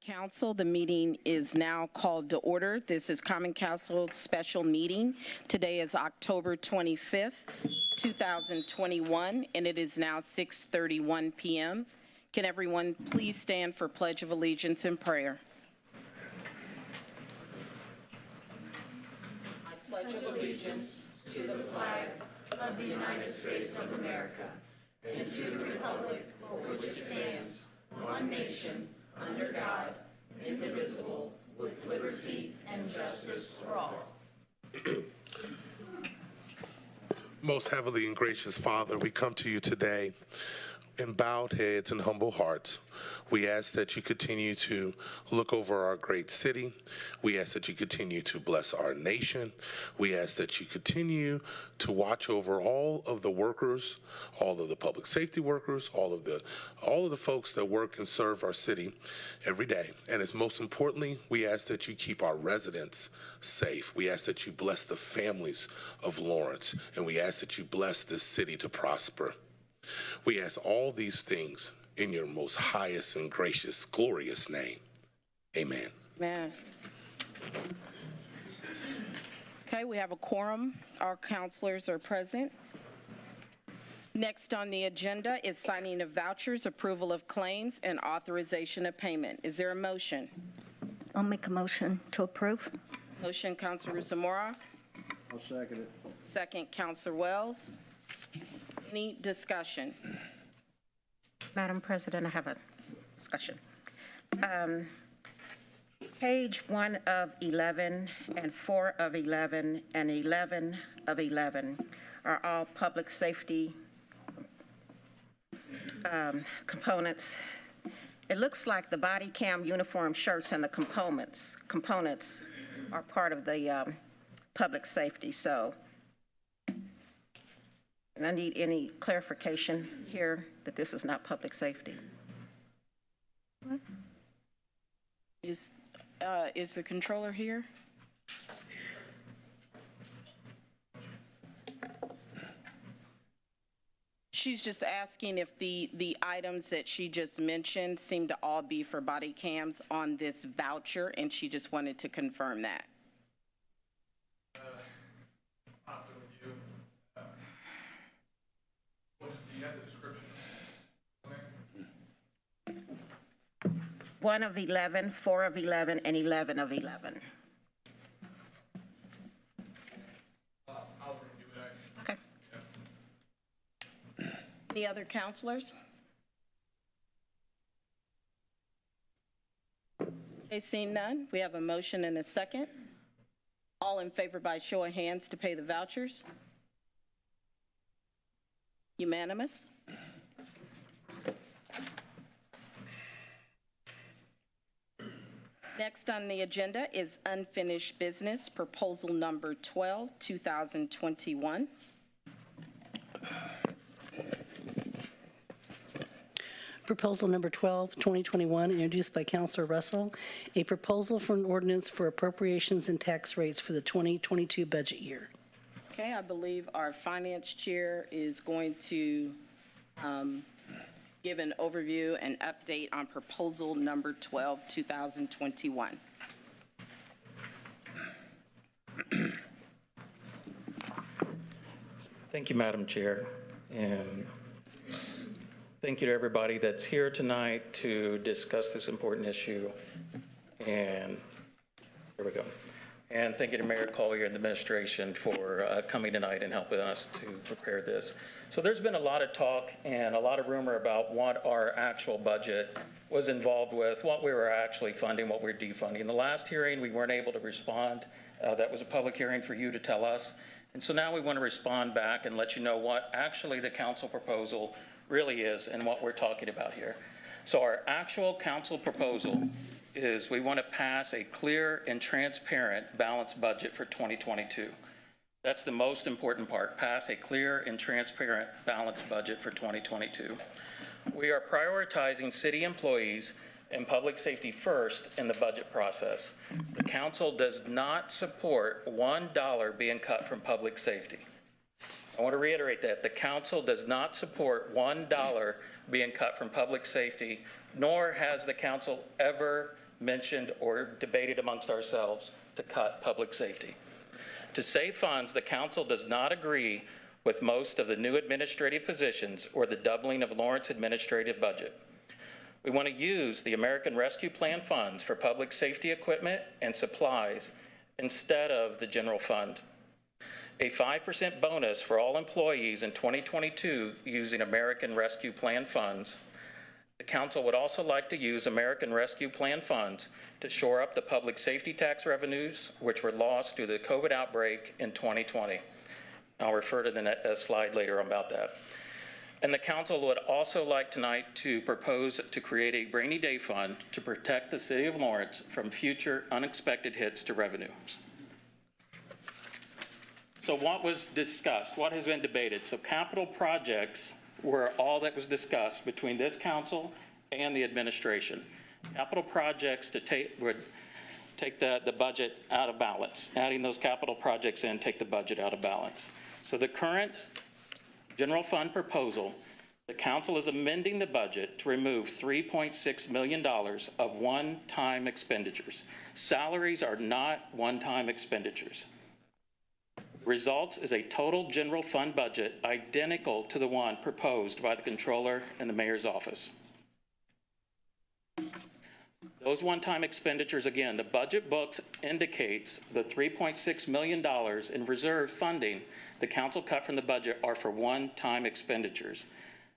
Council, the meeting is now called to order. This is Common Council's special meeting. Today is October 25th, 2021, and it is now 6:31 p.m. Can everyone please stand for Pledge of Allegiance and prayer? I pledge allegiance to the flag of the United States of America and to the republic for which it stands, one nation, under God, indivisible, with liberty and justice for all. Most heavenly and gracious Father, we come to you today in bowed heads and humble hearts. We ask that you continue to look over our great city. We ask that you continue to bless our nation. We ask that you continue to watch over all of the workers, all of the public safety workers, all of the folks that work and serve our city every day. And as most importantly, we ask that you keep our residents safe. We ask that you bless the families of Lawrence, and we ask that you bless this city to prosper. We ask all these things in your most highest and gracious, glorious name. Amen. Amen. Okay, we have a quorum. Our councilors are present. Next on the agenda is signing of vouchers, approval of claims, and authorization of payment. Is there a motion? I'll make a motion to approve. Motion, Councilor Zamora. I'll second it. Second, Councilor Wells. Any discussion? Madam President, I have a discussion. Page 1 of 11 and 4 of 11 and 11 of 11 are all public safety components. It looks like the body cam uniform shirts and the components are part of the public safety. So, and I need any clarification here that this is not public safety. Is the controller here? She's just asking if the items that she just mentioned seem to all be for body cams on this voucher, and she just wanted to confirm that. Do you have the description? 1 of 11, 4 of 11, and 11 of 11. I'll review it. Okay. Any other counselors? Okay, seeing none, we have a motion and a second. All in favor by show of hands to pay the vouchers? Unanimous? Next on the agenda is unfinished business, proposal number 12, 2021. Proposal number 12, 2021, introduced by Councilor Russell, a proposal for an ordinance for appropriations and tax rates for the 2022 budget year. Okay, I believe our finance chair is going to give an overview and update on proposal number 12, 2021. Thank you, Madam Chair, and thank you to everybody that's here tonight to discuss this important issue. And here we go. And thank you to Mayor Collier and the administration for coming tonight and helping us to prepare this. So there's been a lot of talk and a lot of rumor about what our actual budget was involved with, what we were actually funding, what we were defunding. In the last hearing, we weren't able to respond. That was a public hearing for you to tell us. And so now we want to respond back and let you know what actually the council proposal really is and what we're talking about here. So our actual council proposal is we want to pass a clear and transparent balanced budget for 2022. That's the most important part, pass a clear and transparent balanced budget for 2022. We are prioritizing city employees and public safety first in the budget process. The council does not support $1 being cut from public safety. I want to reiterate that. The council does not support $1 being cut from public safety, nor has the council ever mentioned or debated amongst ourselves to cut public safety. To save funds, the council does not agree with most of the new administrative positions or the doubling of Lawrence administrative budget. We want to use the American Rescue Plan funds for public safety equipment and supplies instead of the general fund. A 5% bonus for all employees in 2022 using American Rescue Plan funds. The council would also like to use American Rescue Plan funds to shore up the public safety tax revenues, which were lost due to the COVID outbreak in 2020. I'll refer to the slide later about that. And the council would also like tonight to propose to create a rainy day fund to protect the city of Lawrence from future unexpected hits to revenues. So what was discussed? What has been debated? So capital projects were all that was discussed between this council and the administration. Capital projects would take the budget out of balance. Adding those capital projects in take the budget out of balance. So the current general fund proposal, the council is amending the budget to remove $3.6 million of one-time expenditures. Salaries are not one-time expenditures. Results is a total general fund budget identical to the one proposed by the controller and the mayor's office. Those one-time expenditures, again, the budget books indicates the $3.6 million in reserve funding the council cut from the budget are for one-time expenditures.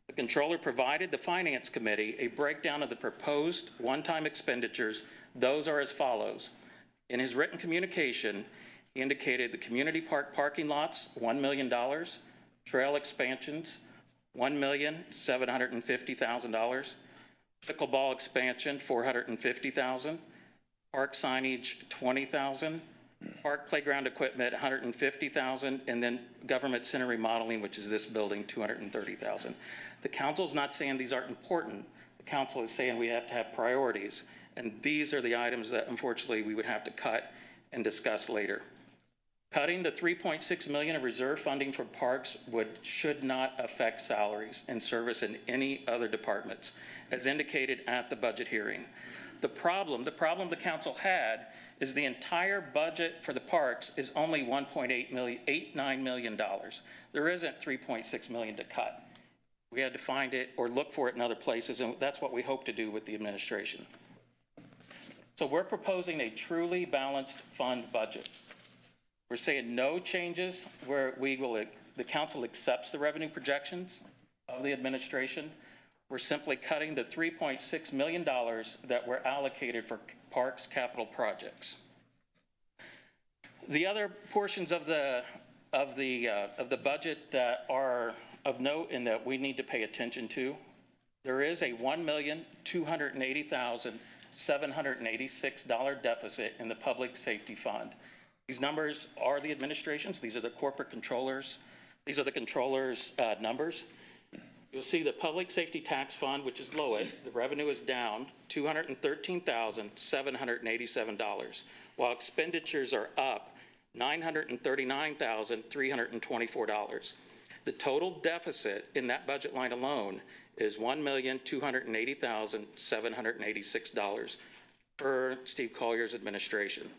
The controller provided the finance committee a breakdown of the proposed one-time expenditures. Those are as follows. In his written communication, he indicated the community park parking lots, $1 million, trail expansions, $1,750,000, pickleball expansion, $450,000, park signage, $20,000, park playground equipment, $150,000, and then government center remodeling, which is this building, $230,000. The council is not saying these aren't important. The council is saying we have to have priorities, and these are the items that unfortunately we would have to cut and discuss later. Cutting the $3.6 million of reserve funding for parks should not affect salaries and service in any other departments, as indicated at the budget hearing. The problem the council had is the entire budget for the parks is only $1.89 million. There isn't $3.6 million to cut. We had to find it or look for it in other places, and that's what we hope to do with the administration. So we're proposing a truly balanced fund budget. We're saying no changes where the council accepts the revenue projections of the administration. We're simply cutting the $3.6 million that were allocated for parks capital projects. The other portions of the budget that are of note and that we need to pay attention to, there is a $1,280,786 deficit in the public safety fund. These numbers are the administration's. These are the corporate controllers. These are the controllers' numbers. You'll see the public safety tax fund, which is low, the revenue is down $213,787, while expenditures are up $939,324. The total deficit in that budget line alone is $1,280,786 per Steve Collier's administration.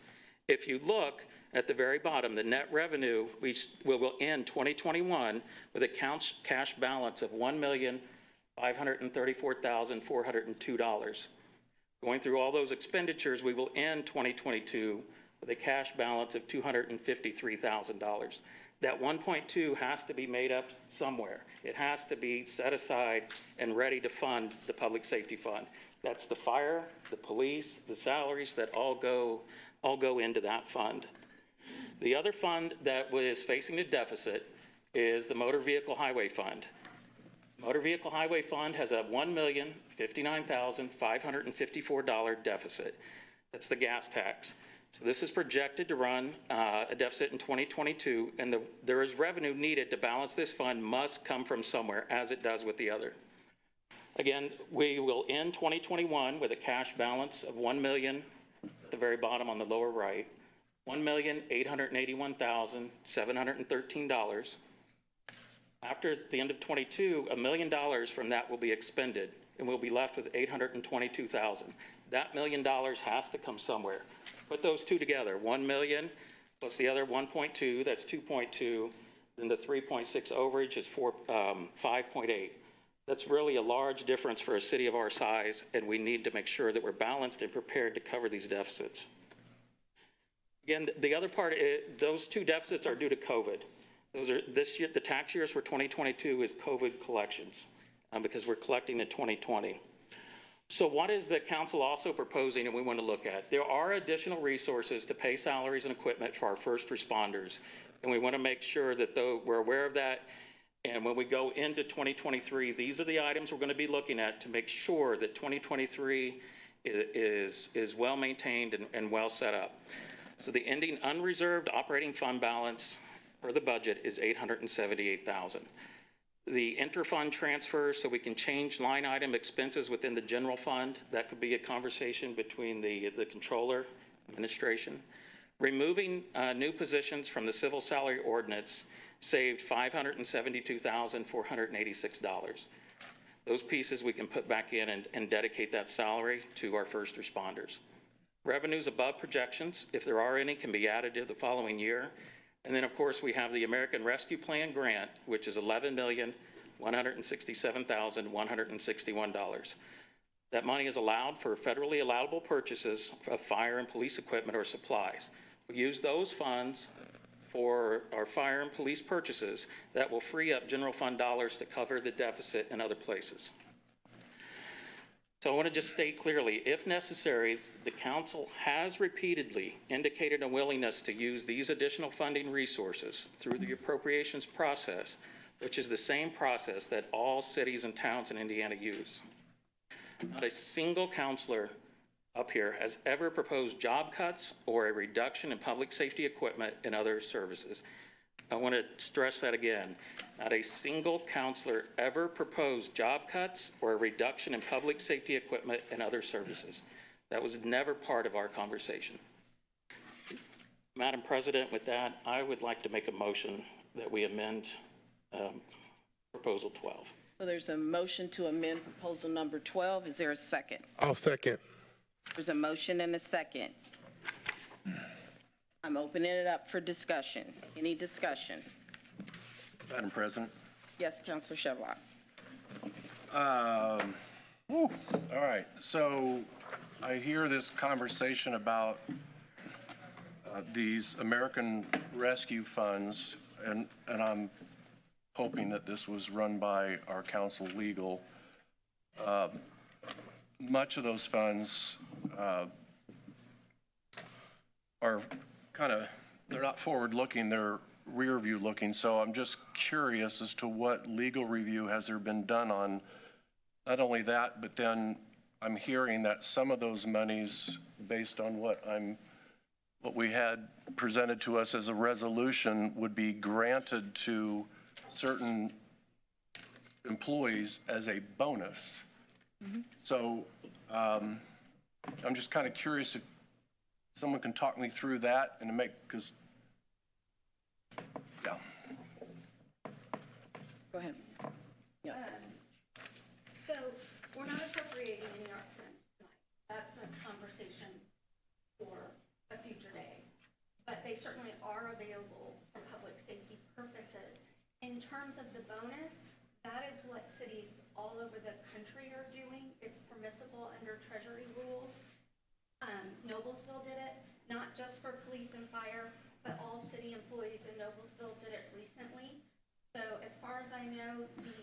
If you look at the very bottom, the net revenue, we will end 2021 with a cash balance of $1,534,402. Going through all those expenditures, we will end 2022 with a cash balance of $253,000. That 1.2 has to be made up somewhere. It has to be set aside and ready to fund the public safety fund. That's the fire, the police, the salaries that all go into that fund. The other fund that was facing a deficit is the Motor Vehicle Highway Fund. Motor Vehicle Highway Fund has a $1,059,554 deficit. That's the gas tax. So this is projected to run a deficit in 2022, and there is revenue needed to balance this fund must come from somewhere, as it does with the other. Again, we will end 2021 with a cash balance of $1 million at the very bottom on the lower right, $1,881,713. After the end of 22, $1 million from that will be expended, and we'll be left with $822,000. That $1 million has to come somewhere. Put those two together, 1 million plus the other 1.2, that's 2.2. Then the 3.6 overage is 5.8. That's really a large difference for a city of our size, and we need to make sure that we're balanced and prepared to cover these deficits. Again, the other part, those two deficits are due to COVID. Those are this year, the tax years for 2022 is COVID collections because we're collecting in 2020. So what is the council also proposing and we want to look at? There are additional resources to pay salaries and equipment for our first responders. And we want to make sure that we're aware of that. And when we go into 2023, these are the items we're going to be looking at to make sure that 2023 is well maintained and well set up. So the ending unreserved operating fund balance for the budget is $878,000. The interfund transfers, so we can change line item expenses within the general fund. That could be a conversation between the controller, administration. Removing new positions from the civil salary ordinance saved $572,486. Those pieces we can put back in and dedicate that salary to our first responders. Revenues above projections, if there are any, can be added to the following year. And then, of course, we have the American Rescue Plan grant, which is $11,167,161. That money is allowed for federally allowable purchases of fire and police equipment or supplies. We use those funds for our fire and police purchases. That will free up general fund dollars to cover the deficit in other places. So I want to just state clearly, if necessary, the council has repeatedly indicated a willingness to use these additional funding resources through the appropriations process, which is the same process that all cities and towns in Indiana use. Not a single councilor up here has ever proposed job cuts or a reduction in public safety equipment and other services. I want to stress that again. Not a single councilor ever proposed job cuts or a reduction in public safety equipment and other services. That was never part of our conversation. Madam President, with that, I would like to make a motion that we amend Proposal 12. So there's a motion to amend proposal number 12. Is there a second? I'll second. There's a motion and a second. I'm opening it up for discussion. Any discussion? Madam President. Yes, Councilor Chevlon. All right, so I hear this conversation about these American Rescue Funds, and I'm hoping that this was run by our council legal. Much of those funds are kind of, they're not forward-looking, they're rear-view looking. So I'm just curious as to what legal review has there been done on not only that, but then I'm hearing that some of those monies, based on what we had presented to us as a resolution, would be granted to certain employees as a bonus. So I'm just kind of curious if someone can talk me through that and because, yeah. Go ahead. Yeah. So we're not appropriating any art cents tonight. That's a conversation for a future day. But they certainly are available for public safety purposes. In terms of the bonus, that is what cities all over the country are doing. It's permissible under Treasury rules. Noblesville did it, not just for police and fire, but all city employees in Noblesville did it recently. So as far as I know, the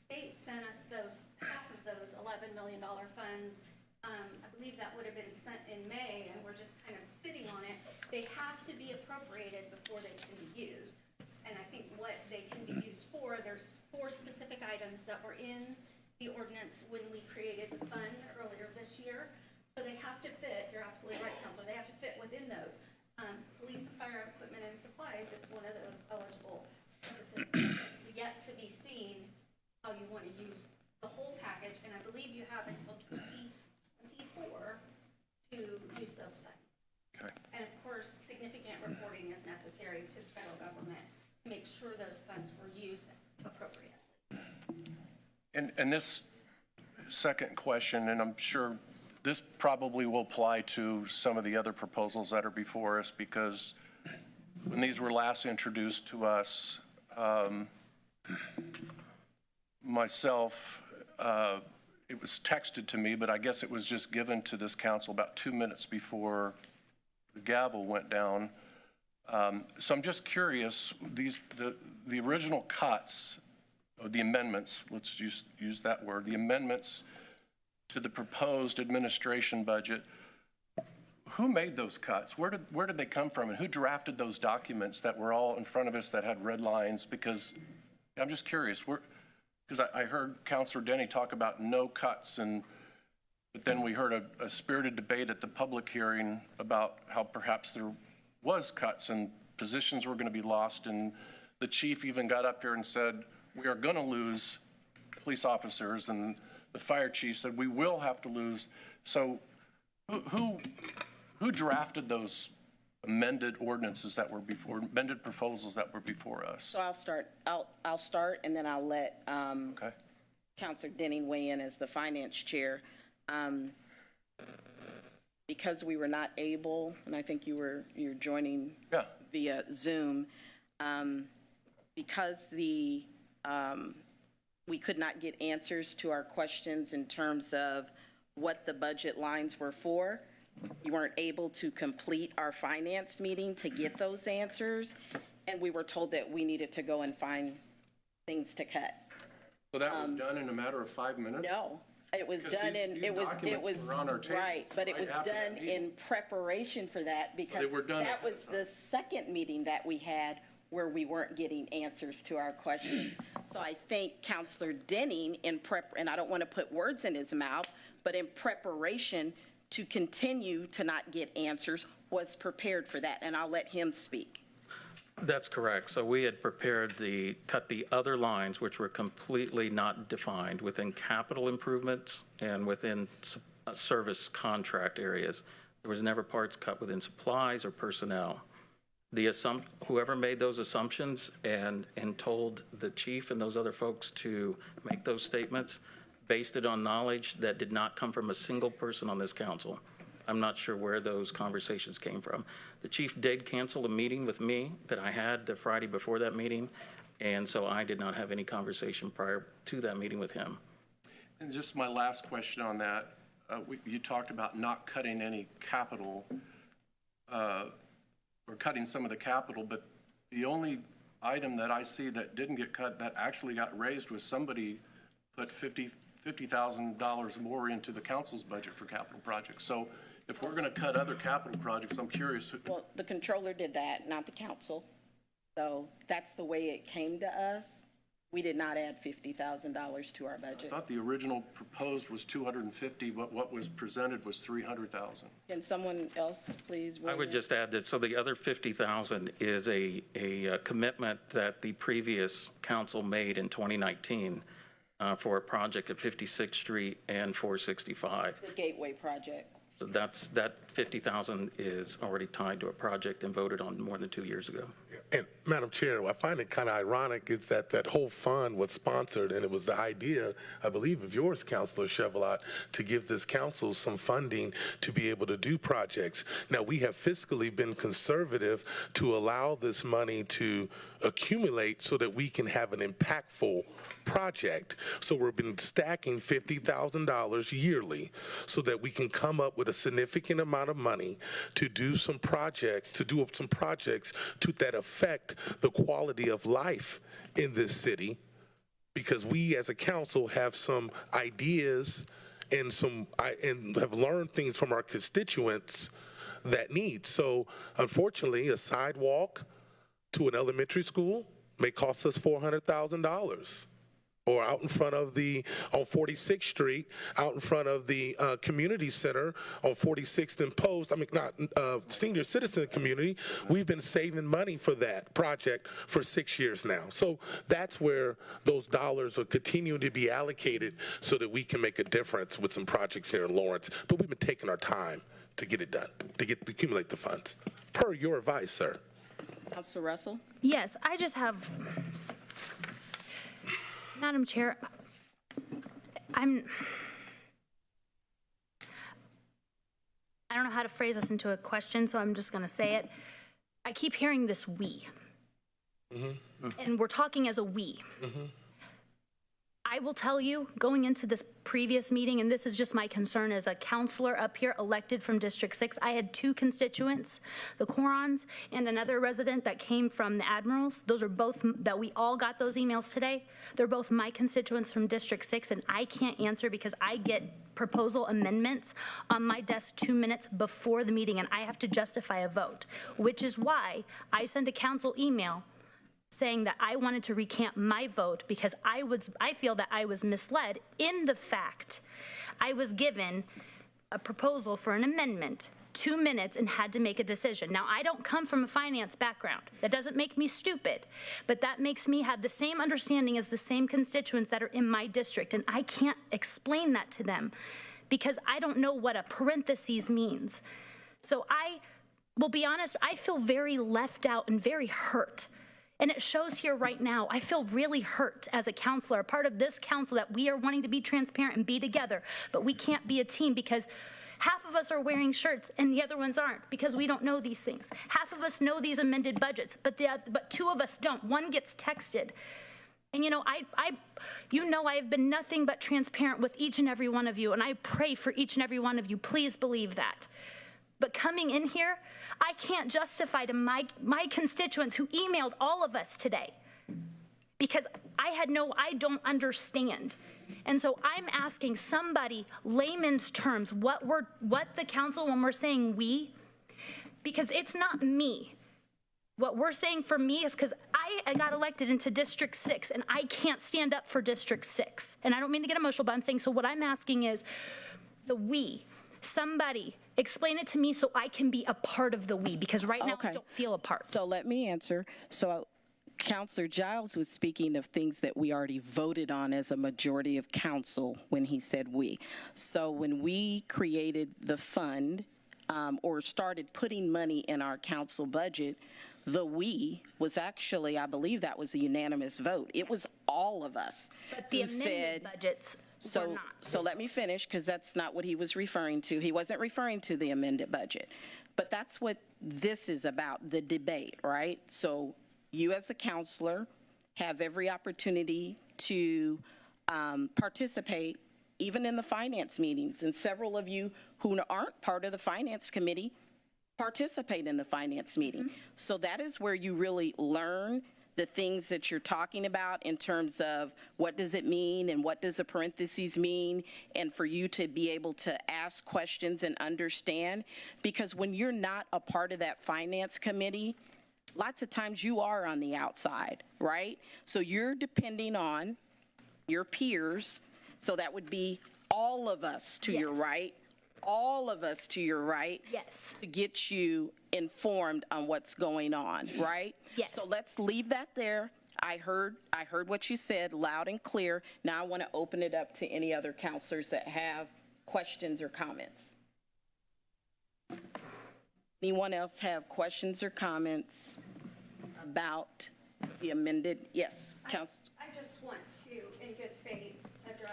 state sent us half of those $11 million funds. I believe that would have been sent in May, and we're just kind of sitting on it. They have to be appropriated before they can be used. And I think what they can be used for, there's 4 specific items that were in the ordinance when we created the fund earlier this year. So they have to fit, you're absolutely right, Counselor, they have to fit within those. Police and fire equipment and supplies is one of those eligible purposes. It's yet to be seen how you want to use the whole package, and I believe you have until 2024 to use those funds. Okay. And of course, significant reporting is necessary to the federal government to make sure those funds were used appropriately. And this second question, and I'm sure this probably will apply to some of the other proposals that are before us, because when these were last introduced to us, myself, it was texted to me, but I guess it was just given to this council about 2 minutes before the gavel went down. So I'm just curious, the original cuts, or the amendments, let's use that word, the amendments to the proposed administration budget, who made those cuts? Where did they come from, and who drafted those documents that were all in front of us that had red lines? Because I'm just curious, because I heard Councilor Denny talk about no cuts, but then we heard a spirited debate at the public hearing about how perhaps there was cuts and positions were going to be lost, and the chief even got up here and said, we are going to lose police officers, and the fire chief said, we will have to lose. So who drafted those amended ordinances that were amended proposals that were before us? So I'll start, and then I'll let Okay. Councilor Denning weigh in as the finance chair. Because we were not able, and I think you're joining Yeah. via Zoom, because we could not get answers to our questions in terms of what the budget lines were for. You weren't able to complete our finance meeting to get those answers, and we were told that we needed to go and find things to cut. So that was done in a matter of 5 minutes? No, it was Because done these in, it was, documents were on our tables right, but it right was after that done meeting. in preparation for that, because they were done that was the second meeting that we had where we weren't getting answers to our questions. So I think Councilor Denning and I don't want to put words in his mouth, but in preparation to continue to not get answers, was prepared for that, and I'll let him speak. That's correct. So we had prepared cut the other lines, which were completely not defined within capital improvements and within service contract areas. There was never parts cut within supplies or personnel. Whoever made those assumptions and told the chief and those other folks to make those statements based it on knowledge that did not come from a single person on this council. I'm not sure where those conversations came from. The chief did cancel a meeting with me that I had the Friday before that meeting, and so I did not have any conversation prior to that meeting with him. And just my last question on that, you talked about not cutting any capital, or cutting some of the capital, but the only item that I see that didn't get cut that actually got raised was somebody put $50,000 more into the council's budget for capital projects. So if we're going to cut other capital projects, I'm curious. Well, the controller did that, not the council. So that's the way it came to us. We did not add $50,000 to our I budget. thought the original proposed was 250, but what was presented was 300,000. Can someone else please? I would just add that, so the other 50,000 is a commitment that the previous council made in 2019 for a project at 56th Street and 465. The Gateway project. So that 50,000 is already tied to a project and voted on more than 2 years ago. And Madam Chair, I find it kind of ironic is that whole fund was sponsored, and it was the idea, I believe, of yours, Councilor Chevrolet, to give this council some funding to be able to do projects. Now, we have fiscally been conservative to allow this money to accumulate so that we can have an impactful project. So we've been stacking $50,000 yearly so that we can come up with a significant amount of money to do some projects, that affect the quality of life in this city, because we as a council have some ideas and have learned things from our constituents that need. So unfortunately, a sidewalk to an elementary school may cost us $400,000. Or out in front of on 46th Street, out in front of the community center on 46th and Post, senior citizen community, we've been saving money for that project for 6 years now. So that's where those dollars are continuing to be allocated so that we can make a difference with some projects here in Lawrence. But we've been taking our time to get it done, to accumulate the funds. Per your advice, sir. Councilor Russell? Yes, I just have, Madam Chair, I don't know how to phrase this into a question, so I'm just going to say it. I keep hearing this "we." And we're talking as a "we." I will tell you, going into this previous meeting, and this is just my concern as a counselor up here elected from District 6, I had two constituents, the Corons and another resident that came from the Admirals. Those are both, that we all got those emails today. They're both my constituents from District 6, and I can't answer because I get proposal amendments on my desk 2 minutes before the meeting, and I have to justify a vote, which is why I sent a council email saying that I wanted to recant my vote because I feel that I was misled in the fact I was given a proposal for an amendment, 2 minutes, and had to make a decision. Now, I don't come from a finance background. That doesn't make me stupid, but that makes me have the same understanding as the same constituents that are in my district, and I can't explain that to them because I don't know what a parentheses means. So I will be honest, I feel very left out and very hurt. And it shows here right now. I feel really hurt as a counselor, a part of this council, that we are wanting to be transparent and be together, but we can't be a team because half of us are wearing shirts and the other ones aren't because we don't know these things. Half of us know these amended budgets, but two of us don't. One gets texted. And I have been nothing but transparent with each and every one of you, and I pray for each and every one of you. Please believe that. But coming in here, I can't justify to my constituents who emailed all of us today because I don't understand. And so I'm asking somebody, layman's terms, what the council, when we're saying we, because it's not me. What we're saying for me is because I got elected into District 6 and I can't stand up for District 6. And I don't mean to get emotional, but I'm saying, so what I'm asking is the we. Somebody explain it to me so I can be a part of the we, because right now I don't feel a part. So let me answer. So Counselor Giles was speaking of things that we already voted on as a majority of council when he said we. So when we created the fund or started putting money in our council budget, the we was actually, I believe that was a unanimous vote. It was all of us But the who amended said, budgets were not. So let me finish, because that's not what he was referring to. He wasn't referring to the amended budget. But that's what this is about, the debate, right? So you as a counselor have every opportunity to participate, even in the finance meetings. And several of you who aren't part of the finance committee participate in the finance meeting. So that is where you really learn the things that you're talking about in terms of what does it mean and what does a parentheses mean, and for you to be able to ask questions and understand. Because when you're not a part of that finance committee, lots of times you are on the outside, right? So you're depending on your peers. So that would be all of us to your right, all of us to your right, Yes. to get you informed on what's going on, right? Yes. So let's leave that there. I heard what you said loud and clear. Now I want to open it up to any other counselors that have questions or comments. Anyone else have questions or comments about the amended? Yes, Council. I just want to, in good faith, address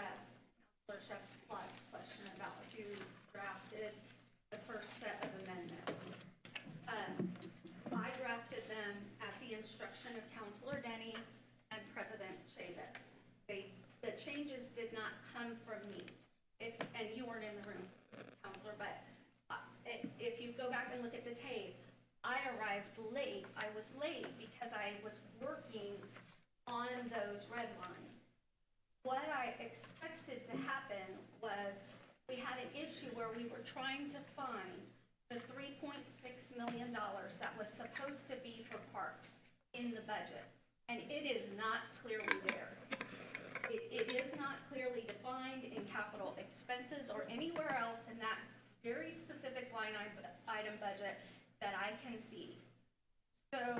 Councilor Sheff's question about who drafted the first set of amendments. I drafted them at the instruction of Councilor Denny and President Chavis. The changes did not come from me. And you weren't in the room, Councilor, but if you go back and look at the tape, I arrived late. I was late because I was working on those red lines. What I expected to happen was we had an issue where we were trying to find the $3.6 million that was supposed to be for parks in the budget, and it is not clearly there. It is not clearly defined in capital expenses or anywhere else in that very specific line item budget that I can see. So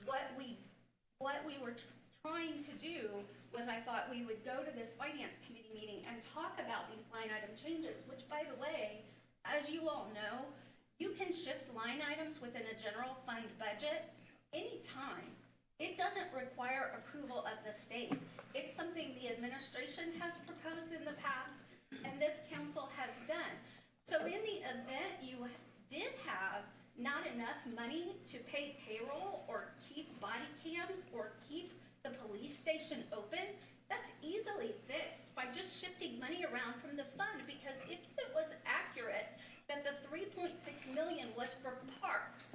what we were trying to do was, I thought we would go to this finance committee meeting and talk about these line item changes, which, by the way, as you all know, you can shift line items within a general fund budget anytime. It doesn't require approval of the state. It's something the administration has proposed in the past and this council has done. So in the event you did have not enough money to pay payroll or keep body cams or keep the police station open, that's easily fixed by just shifting money around from the fund, because if it was accurate that the 3.6 million was for parks,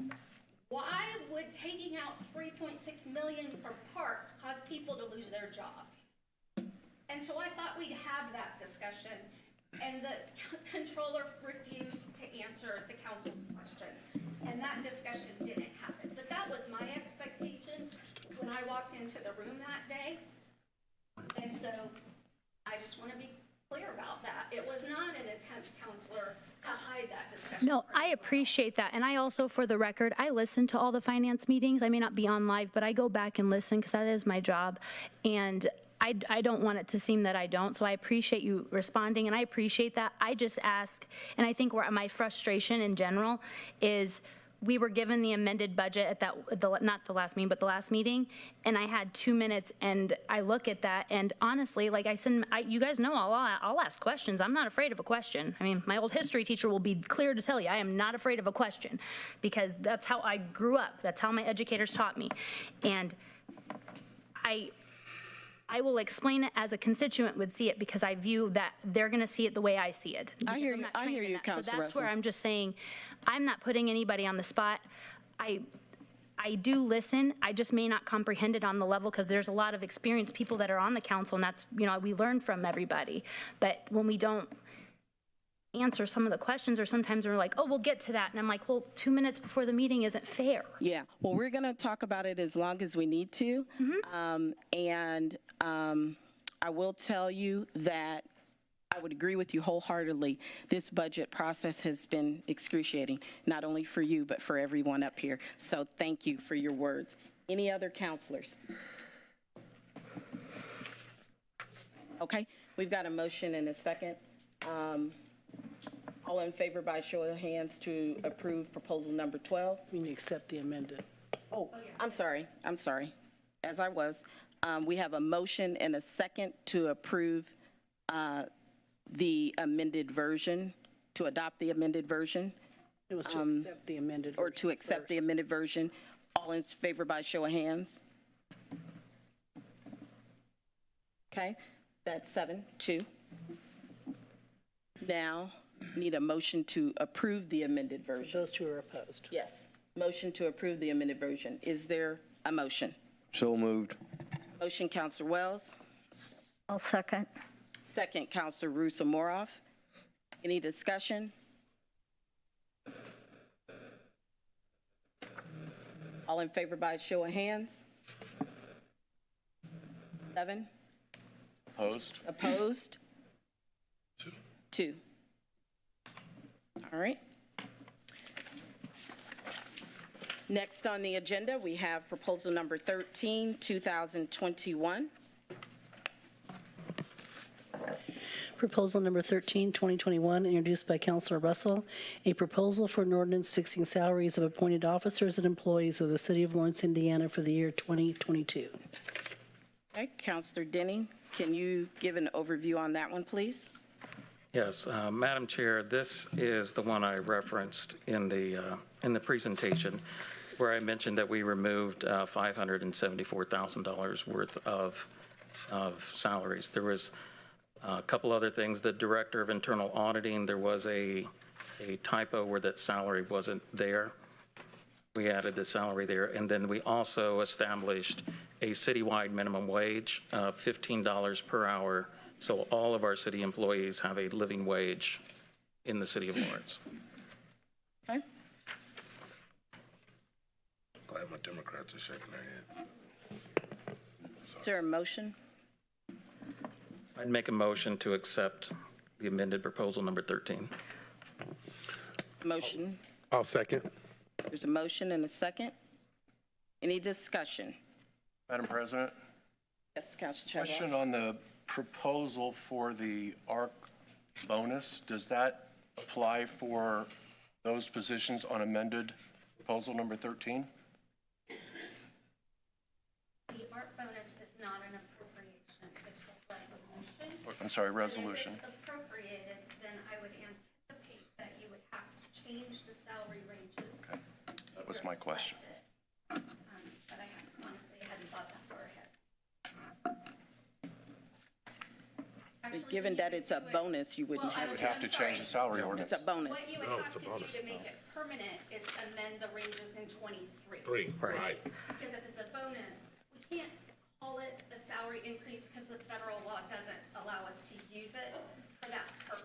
why would taking out 3.6 million for parks cause people to lose their jobs? And so I thought we'd have that discussion, and the controller refused to answer the council's question, and that discussion didn't happen. But that was my expectation when I walked into the room that day. And so I just want to be clear about that. It was not an attempt, counselor, to hide that discussion. No, I appreciate that. And I also, for the record, I listen to all the finance meetings. I may not be on live, but I go back and listen because that is my job. And I don't want it to seem that I don't. So I appreciate you responding, and I appreciate that. I just ask, and I think where my frustration in general is, we were given the amended budget at that, not the last meeting, but the last meeting, and I had 2 minutes, and I look at that, and honestly, like you guys know, I'll ask questions. I'm not afraid of a question. I mean, my old history teacher will be clear to tell you, I am not afraid of a question, because that's how I grew up. That's how my educators taught me. And I will explain it as a constituent would see it, because I view that they're going to see it the way I see it. I hear Because I'm you. not I trained hear in you, that. So Councilor that's where Russell. I'm just saying, I'm not putting anybody on the spot. I do listen. I just may not comprehend it on the level, because there's a lot of experienced people that are on the council, and that's, we learn from everybody. But when we don't answer some of the questions, or sometimes we're like, oh, we'll get to that. And I'm like, well, 2 minutes before the meeting isn't fair. Yeah, well, we're going to talk about it as long as we need to. I will tell you that I would agree with you wholeheartedly. This budget process has been excruciating, not only for you, but for everyone up here. So thank you for your words. Any other counselors? Okay, we've got a motion and a second. All in favor by show of hands to approve proposal number 12? We need to accept the amended. Oh, I'm sorry. As I was, we have a motion and a second to approve the amended version, to adopt the amended version, It was to accept the amended. or to accept the amended version. All in favor by show of hands? Okay, that's 7-2. Now, need a motion to approve the amended version. Those two are opposed. Yes, motion to approve the amended version. Is there a motion? So moved. Motion, Counselor Wells. I'll second. Second, Counselor Russo Moroff. Any discussion? All in favor by show of hands? 7. Opposed? Opposed? 2. All right. Next on the agenda, we have proposal number 13, 2021. Proposal number 13, 2021, introduced by Councilor Russell, a proposal for an ordinance fixing salaries of appointed officers and employees of the City of Lawrence, Indiana for the year 2022. Okay, Counselor Denning, can you give an overview on that one, please? Yes, Madam Chair, this is the one I referenced in the presentation, where I mentioned that we removed $574,000 worth of salaries. There was a couple other things. The Director of Internal Auditing, there was a typo where that salary wasn't there. We added the salary there. And then we also established a citywide minimum wage of $15 per hour. So all of our city employees have a living wage in the City of Lawrence. Okay. Glad my Democrats are shaking their heads. Is there a motion? I'd make a motion to accept the amended proposal number 13. Motion. I'll second. There's a motion and a second. Any discussion? Madam President? Yes, Councilor Chadwell. Question on the proposal for the ARC bonus. Does that apply for those positions on amended proposal number 13? The ARP bonus is not an appropriation, it's a resolution. I'm sorry, resolution. And if it's appropriated, then I would anticipate that change the salary ranges. Okay, that was my question. But honestly, I hadn't thought that far ahead. Actually, Given what that you it's a would do it- bonus, you wouldn't Well, have Would to. have to change the salary ordinance. It's a bonus. What you would No, have it's a to do bonus. to make it permanent is amend the ranges in 23. Right. Because if it's a bonus, we can't call it a salary increase because the federal law doesn't allow us to use it for that purpose.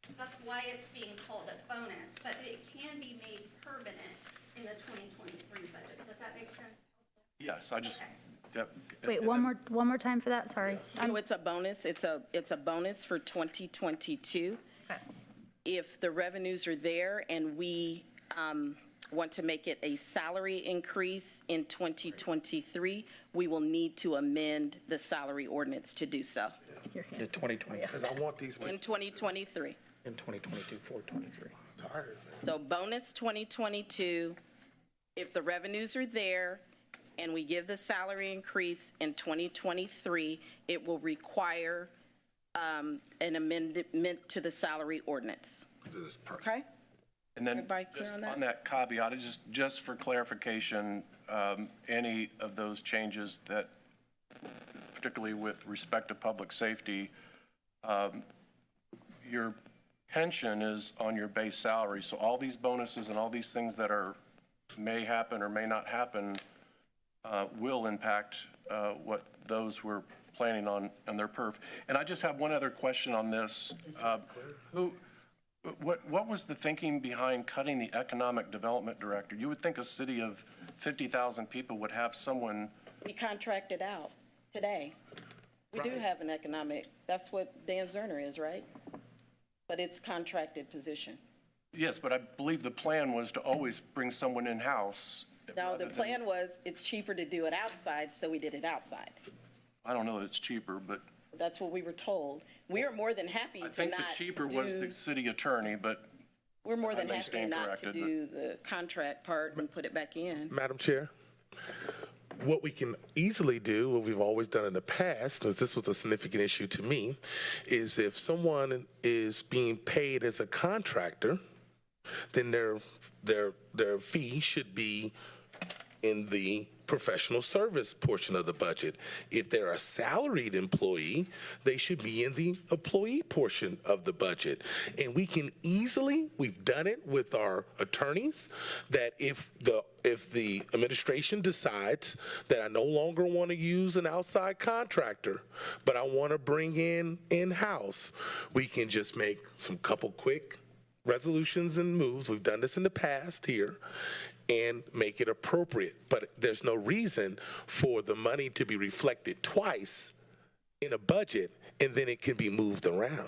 So that's why it's being called a bonus, but it can be made permanent in the 2023 budget. Does that make sense? Yes, I just, that. Wait, one more time for that, sorry. So it's a bonus, it's a bonus for 2022. Okay. If the revenues are there and we want to make it a salary increase in 2023, we will need to amend the salary ordinance to do so The 2020, Because I want these in 2023. in 2022, 423. tired, man. So bonus 2022, if the revenues are there and we give the salary increase in 2023, it will require an amendment to the salary ordinance. This is perfect. Okay? And then, Everybody clear just on that? on that caveat, just for clarification, any of those changes that, particularly with respect to public safety, your pension is on your base salary, so all these bonuses and all these things that may happen or may not happen will impact what those were planning on their perf. And I just have one other question on this. What was the thinking behind cutting the economic development director? You would think a city of 50,000 people would have someone, We contracted out today. We do have an economic, that's what Dan Zerner is, right? But it's contracted position. yes, but I believe the plan was to always bring someone in-house. No, rather the than- plan was, it's cheaper to do it outside, so we did it outside. I don't know that it's cheaper, but That's what we were told. We are more than happy I to think the not cheaper was the do, city attorney, but we're more than I may happy stand not to corrected, do the contract part and put it back in. Madam Chair, what we can easily do, what we've always done in the past, because this was a significant issue to me, is if someone is being paid as a contractor, then their fee should be in the professional service portion of the budget. If they're a salaried employee, they should be in the employee portion of the budget. And we can easily, we've done it with our attorneys, that if the administration decides that I no longer want to use an outside contractor, but I want to bring in-house, we can just make some couple quick resolutions and moves. We've done this in the past here, and make it appropriate. But there's no reason for the money to be reflected twice in a budget and then it can be moved around.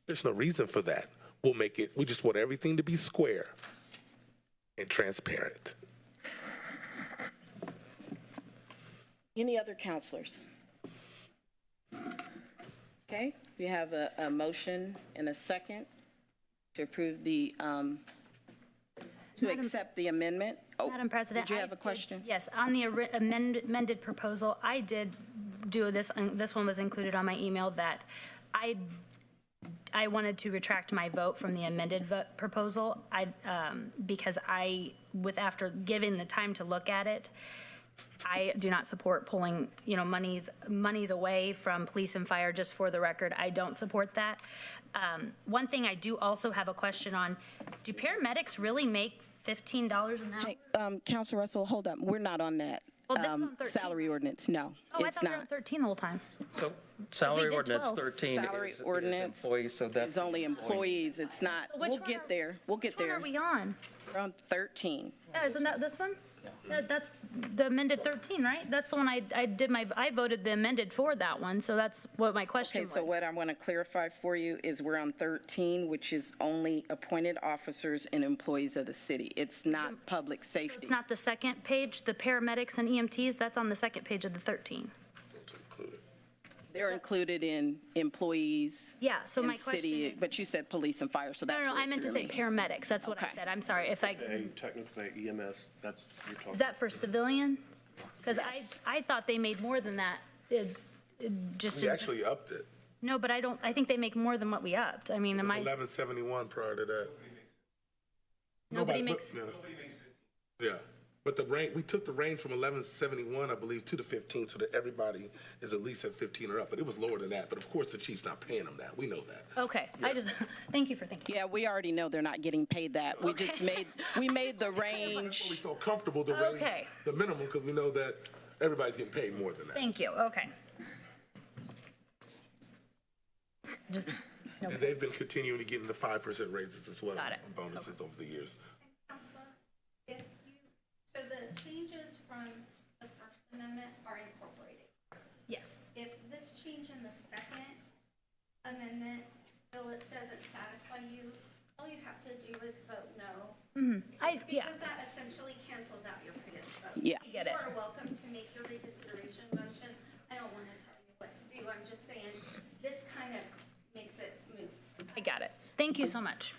There's no reason for that. We just want everything to be square and transparent. Any other counselors? Okay, we have a motion and a second to approve to accept the amendment. Oh, Madam President. Did you I have a did- question? Yes, on the amended proposal, I did do this, and this one was included on my email, that I wanted to retract my vote from the amended proposal, because after giving the time to look at it, I do not support pulling, monies away from police and fire, just for the record. I don't support that. One thing I do also have a question on, do paramedics really make $15 an hour? Hey, Counselor Russell, hold up. We're not on that Well, this is on 13. salary ordinance. No, Oh, I it's thought we were on not. 13 the whole time. So salary did ordinance 12. 13 Salary is ordinance employees, so that's. It's only employees. It's not. Which We'll one get are- there. We'll get Which one there. are we on? We're on 13. Yeah, isn't that this one? That's the amended 13, right? That's the one I voted the amended for that one, so that's what my question Okay, was. so what I want to clarify for you is we're on 13, which is only appointed officers and employees of the city. It's not public safety. It's not the second page, the paramedics and EMTs, that's on the second page of the 13. They're included in employees. Yeah, so and my question city, is. But you said police and fire, so No, that's no, where I it meant to threw say me. paramedics, that's what I Okay. said, I'm sorry, if I, technically EMS, that's, you're talking. is that for civilian? Because I thought they made more than that, just. We actually upped it. No, but I think they make more than what we upped, I mean, It am was I, 1171 prior to that. Nobody makes, Yeah, but the range, we took the range from 1171, I believe, to the 15, so that everybody is at least at 15 or up, but it was lower than that. But of course, the chief's not paying them that. We know that. okay, I just, thank you for thinking. Yeah, we already know they're not getting paid that. We just made the We range. felt comfortable to raise Okay. the minimum because we know that everybody's getting paid more than that. Thank you, okay. Just, And they've been continuing to get into 5% raises as well. Got it. And bonuses over the years. Counselor, if you, so the changes from the First Amendment are incorporated. yes, If this change in the Second Amendment still it doesn't satisfy you, all you have to do is vote no. yeah, Because that essentially cancels out your previous vote. Yeah. I get it. You are welcome to make your reconsideration motion. I don't want to tell you what to do. I'm just saying, this kind of makes it moot. I got it. Thank you so much.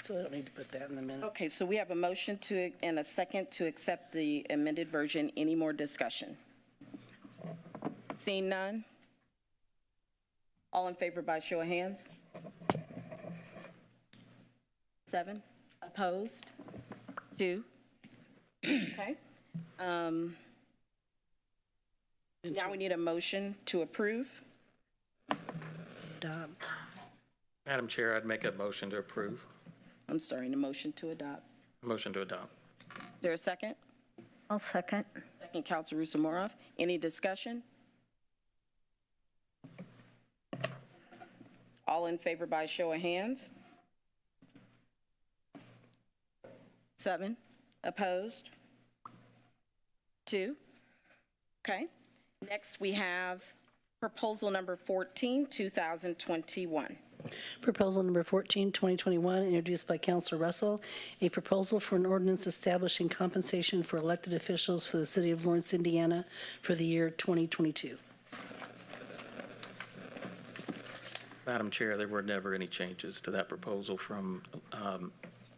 So I don't need to put that in the minute. Okay, so we have a motion to, and a second to accept the amended version. Any more discussion? Seeing none? All in favor by show of hands? 7, opposed? 2. Okay. Now we need a motion to approve. Adopt. Madam Chair, I'd make a motion to approve. I'm sorry, a motion to adopt. Motion to adopt. Is there a second? I'll second. Second, Counselor Rusamorov. Any discussion? All in favor by show of hands? 7, opposed? 2. Okay. Next, we have proposal number 14, 2021. Proposal number 14, 2021, introduced by Counselor Russell, a proposal for an ordinance establishing compensation for elected officials for the city of Lawrence, Indiana for the year 2022. Madam Chair, there were never any changes to that proposal from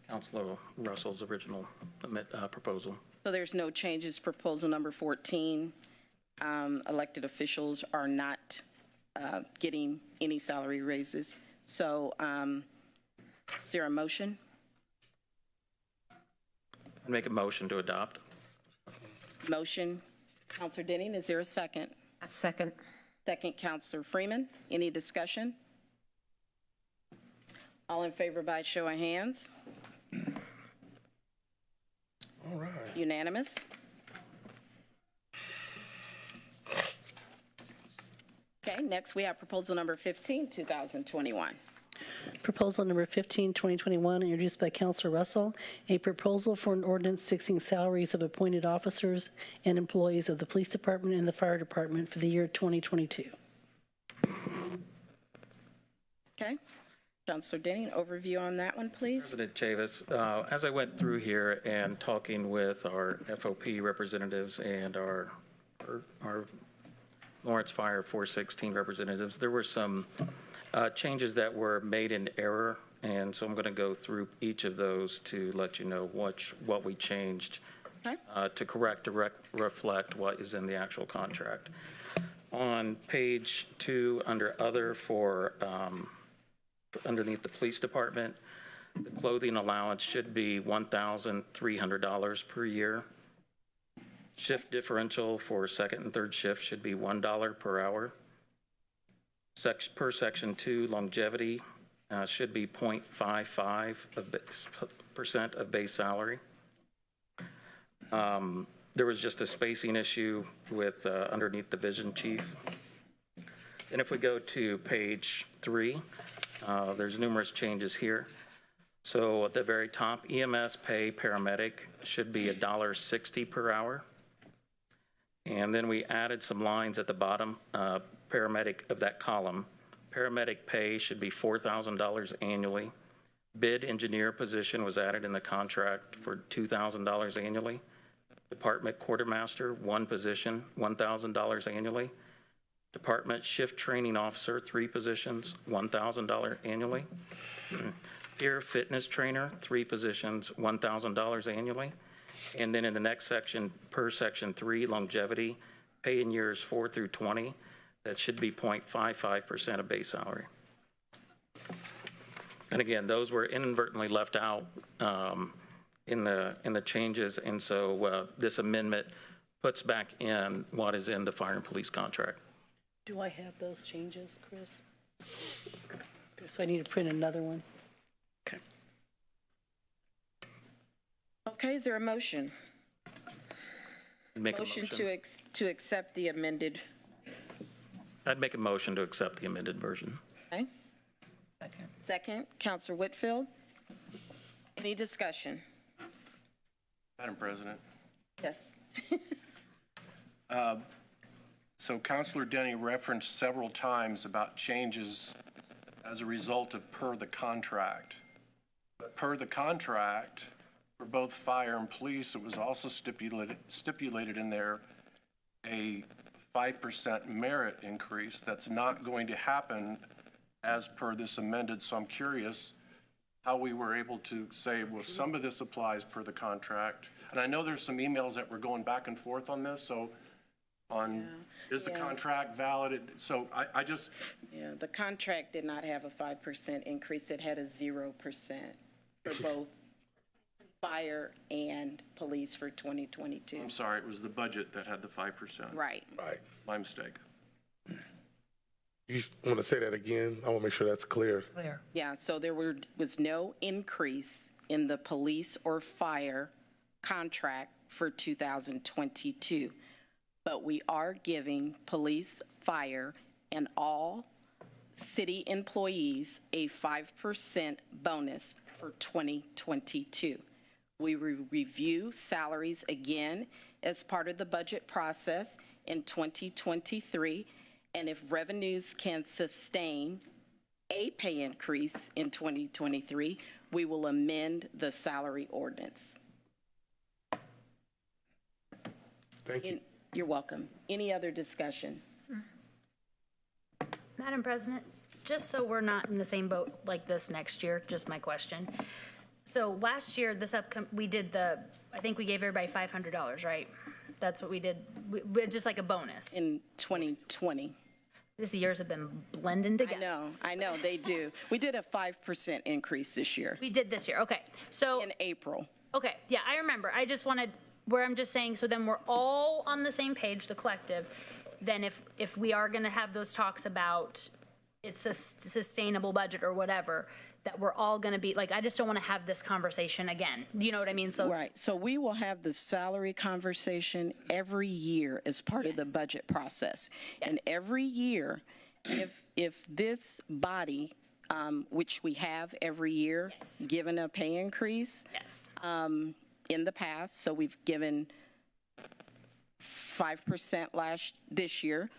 Councilor Russell's original proposal. So there's no changes. Proposal number 14, elected officials are not getting any salary raises. So is there a motion? I'd make a motion to adopt. Motion, Counselor Denning. Is there a second? A second. Second, Counselor Freeman. Any discussion? All in favor by show of hands? All right. Unanimous? Okay, next we have proposal number 15, 2021. Proposal number 15, 2021, introduced by Counselor Russell, a proposal for an ordinance fixing salaries of appointed officers and employees of the police department and the fire department for the year 2022. Okay, Counselor Denning, overview on that one, please. President Chavis, as I went through here and talking with our FOP representatives and our Lawrence Fire 416 representatives, there were some changes that were made in error, and so I'm going to go through each of those to let you know what we changed Okay. to reflect what is in the actual contract. On page 2, under other for underneath the police department, the clothing allowance should be $1,300 per year. Shift differential for second and third shift should be $1 per hour. Per section 2, longevity should be 0.55% of base salary. There was just a spacing issue with underneath division chief. And if we go to page 3, there's numerous changes here. So at the very top, EMS pay paramedic should be $1.60 per hour. And then we added some lines at the bottom, paramedic of that column. Paramedic pay should be $4,000 annually. Bid engineer position was added in the contract for $2,000 annually. Department quartermaster, 1 position, $1,000 annually. Department shift training officer, 3 positions, $1,000 annually. Peer fitness trainer, 3 positions, $1,000 annually. And then in the next section, per section 3, longevity, pay in years 4 through 20, that should be 0.55% of base salary. And again, those were inadvertently left out in the changes, and so this amendment puts back in what is in the fire and police contract. Do I have those changes, Chris? Okay, so I need to print another one. Okay. Okay, is there a motion? Make a Motion motion. to accept the amended, I'd make a motion to accept the amended version. okay? Second, Counselor Whitfield. Any discussion? Madam President. Yes. So Counselor Denny referenced several times about changes as a result of per the contract. But per the contract, for both fire and police, it was also stipulated in there a 5% merit increase that's not going to happen as per this amended. So I'm curious how we were able to say, well, some of this applies per the contract. And I know there's some emails that were going back and forth on this, so is the contract valid? So I just, Yeah, the contract did not have a 5% increase. It had a 0% for both fire and police for 2022. I'm sorry, it was the budget that had the 5%. Right. Right. My mistake. You want to say that again? I want to make sure that's clear. Yeah, so there was no increase in the police or fire contract for 2022. But we are giving police, fire, and all city employees a 5% bonus for 2022. We review salaries again as part of the budget process in 2023, and if revenues can sustain a pay increase in 2023, we will amend the salary ordinance. Thank you. You're welcome. Any other discussion? Madam President, just so we're not in the same boat like this next year, just my question. So last year, we did I think we gave everybody $500, right? That's what we did, just like a bonus. In 2020. These years have been blending together. I know, they do. We did a 5% increase this year We did this year, okay. So, in April. okay, yeah, I remember. I just wanted, where I'm just saying, so then we're all on the same page, the collective. Then if we are going to have those talks about it's a sustainable budget or whatever, that we're all going to be, like, I just don't want to have this conversation again. You know what I mean? So Right. So we will have the salary conversation every year as part of the budget process. And every year, if this body, which we have every year, given a pay increase yes, in the past, so we've given 5% this year,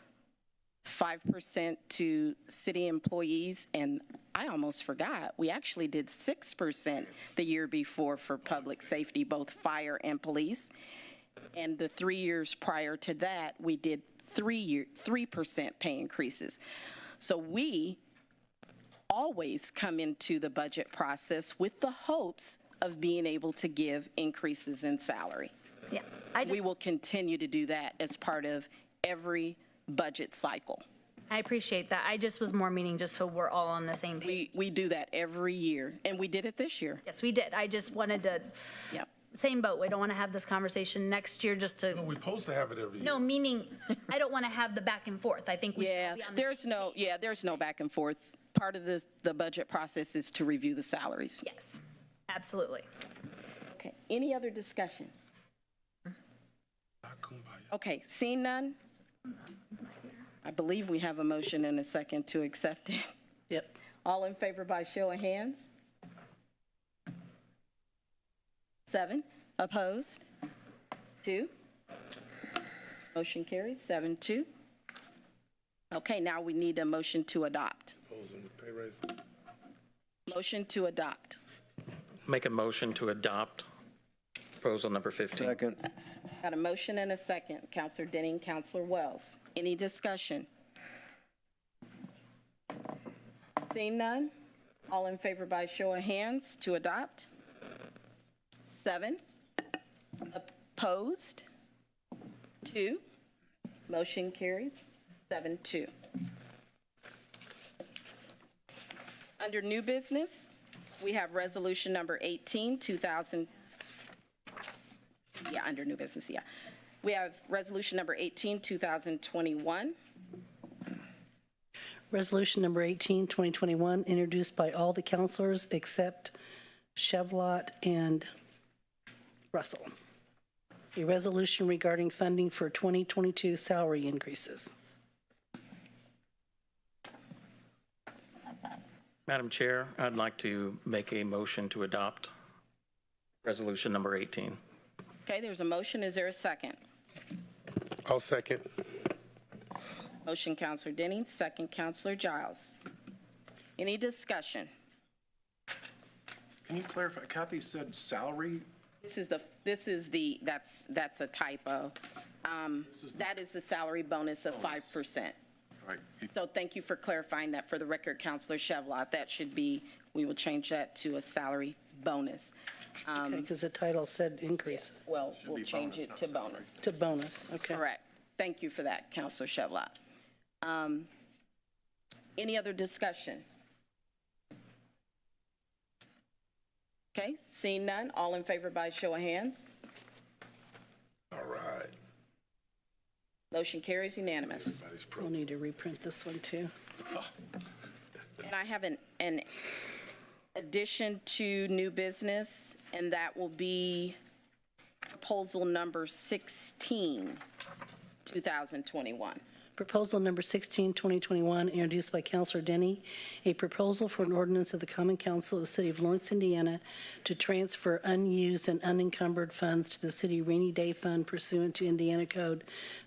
5% to city employees, and I almost forgot, we actually did 6% the year before for public safety, both fire and police. And the 3 years prior to that, we did 3% pay increases. So we always come into the budget process with the hopes of being able to give increases in salary. yeah. We will continue to do that as part of every budget cycle. I appreciate that. I just was more meaning just so we're all on the same page. We do that every year, and we did it this year. Yes, we did. I just wanted to, Yep. same boat. We don't want to have this conversation next year just to, We're supposed to have it every year. no, meaning, I don't want to have the back and forth. I think we should all be on the same. There's no back and forth. Part of the budget process is to review the salaries. Yes, absolutely. Okay, any other discussion? Okay, seeing none? I believe we have a motion and a second to accept it. Yep. All in favor by show of hands? 7, opposed? 2. Motion carries, 7-2. Okay, now we need a motion to adopt. Proposing the pay raise. Motion to adopt. Make a motion to adopt proposal number 15. Second. Got a motion and a second. Counselor Denning, Counselor Wells. Any discussion? Seeing none? All in favor by show of hands to adopt? 7. Opposed? 2. Motion carries, 7-2. Under new business, we have resolution number 18, 2000, under new business, yeah. We have resolution number 18, 2021. Resolution number 18, 2021, introduced by all the councilors except Chevlot and Russell. A resolution regarding funding for 2022 salary increases. Madam Chair, I'd like to make a motion to adopt resolution number 18. Okay, there's a motion. Is there a second? I'll second. Motion, Counselor Denning, second, Counselor Giles. Any discussion? Can you clarify, Kathy said salary? That's a typo. That is the salary bonus of 5%. Right. So thank you for clarifying that for the record, Counselor Chevlot. That should be, we will change that to a salary bonus. Because the title said increase Well, we'll be change bonus, it not to salary. bonus. to bonus. Okay. Correct. Thank you for that, Counselor Chevlot. Any other discussion? Okay, seeing none, all in favor by show of hands. All right. Motion carries unanimous. Everybody's We'll need to reprint this one too. And I have an addition to new business, and that will be proposal number 16, 2021. Proposal number 16, 2021, introduced by Councilor Denny, a proposal for an ordinance of the Common Council of the City of Lawrence, Indiana, to transfer unused and unencumbered funds to the city rainy day fund pursuant to Indiana Code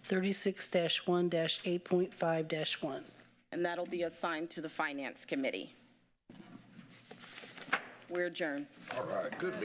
36-1-8.5-1. And that'll be assigned to the Finance Committee. We're adjourned. All right. Good.